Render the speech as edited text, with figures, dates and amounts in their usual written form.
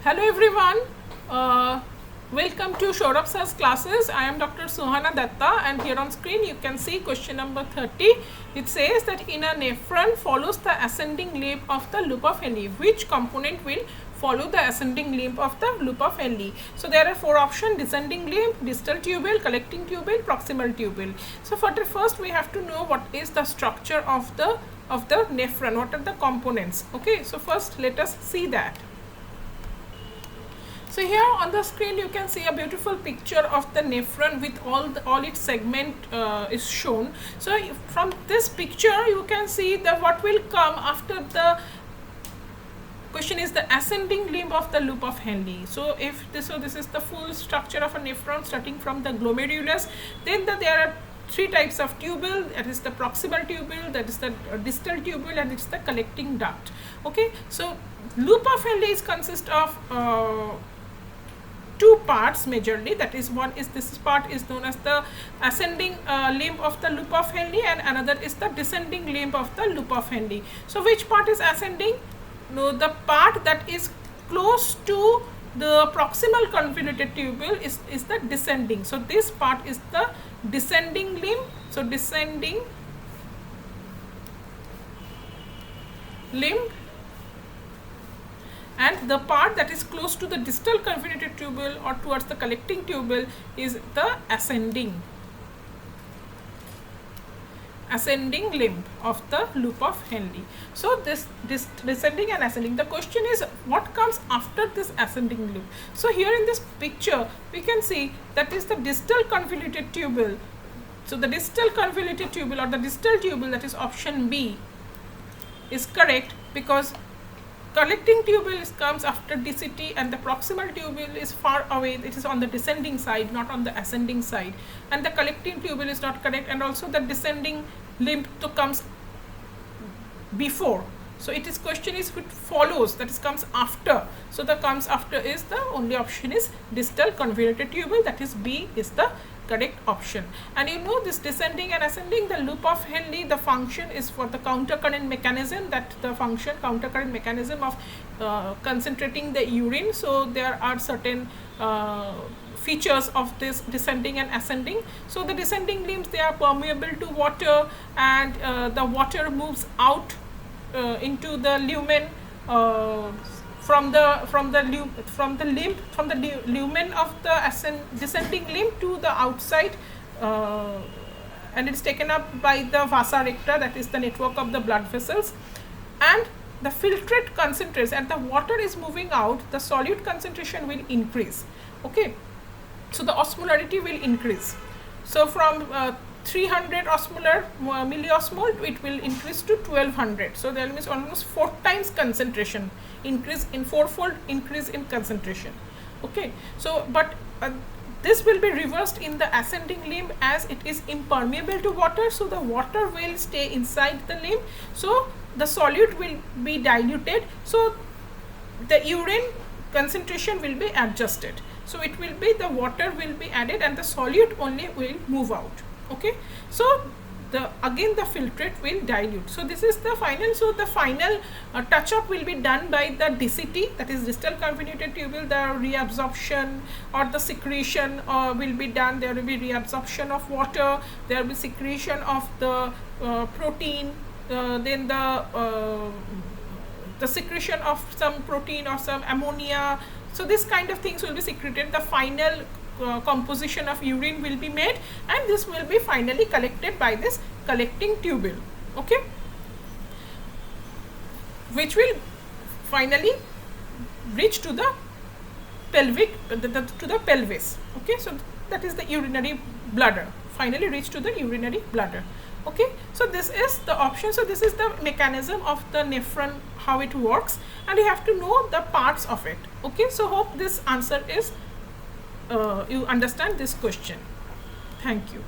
Hello everyone, welcome to Sourav sir's classes. I am Dr. Suhana Datta, and here on screen you can see question number 30. It says that in a nephron follows the ascending limb of the loop of Henle. Which component will follow the ascending limb of the loop of Henle? So there are four options: descending limb, distal tubule, collecting tubule, proximal tubule. So for the first we have to know what is the structure of the nephron, what are the components. Okay, so first let us see that. So here on the screen you can see a beautiful picture of the nephron with all its segment is shown. So from this picture you can see that what will come after the question is the ascending limb of the loop of Henle. So this is the full structure of a nephron starting from the glomerulus. Then there are three types of tubule, that is the proximal tubule, that is the distal tubule, and it's the collecting duct. Okay, so loop of Henle consists of two parts majorly. That is, one is this part is known as the ascending limb of the loop of Henle, and another is the descending limb of the loop of Henle. So which part is ascending? No, the part that is close to the proximal convoluted tubule is the descending. So this part is the descending limb. So descending limb, and the part that is close to the distal convoluted tubule or towards the collecting tubule is the ascending limb of the loop of Henle. So this descending and ascending. The question is what comes after this ascending limb. So here in this picture we can see that is the distal convoluted tubule. So the distal convoluted tubule or the distal tubule, that is option B, is correct, because collecting tubule comes after DCT and the proximal tubule is far away. It is on the descending side, not on the ascending side, and the collecting tubule is not correct, and also the descending limb comes before. So it is question is which follows, that is comes after. So the comes after is the only option is distal convoluted tubule, that is B is the correct option. And you know this descending and ascending the loop of Henle, the function is for the countercurrent mechanism, that the function countercurrent mechanism of concentrating the urine. So there are certain features of this descending and ascending. So the descending limbs, they are permeable to water, and the water moves out into the lumen from the lumen of the descending limb to the outside, and it's taken up by the vasa recta, that is the network of the blood vessels, and the filtrate concentrates, and the water is moving out, the solute concentration will increase. Okay, so the osmolarity will increase. So from 300 osmolar milliosmol it will increase to 1200. So there means almost 4 times concentration increase, in 4-fold increase in concentration. Okay, so but this will be reversed in the ascending limb, as it is impermeable to water, so the water will stay inside the limb, so the solute will be diluted, so the urine concentration will be adjusted. So it will be, the water will be added and the solute only will move out. Okay, so again the filtrate will dilute. So this is the final. So the final touch up will be done by the DCT, that is distal convoluted tubule. The reabsorption or the secretion will be done. There will be reabsorption of water, there will be secretion of the protein, then the secretion of some protein or some ammonia. So this kind of things will be secreted. The final composition of urine will be made, and this will be finally collected by this collecting tubule. Okay, which will finally reach to the pelvic to the pelvis. Okay, so that is the urinary bladder, finally reach to the urinary bladder. Okay, so this is the option. So this is the mechanism of the nephron, how it works, and you have to know the parts of it. Okay, so hope this answer is you understand this question. Thank you.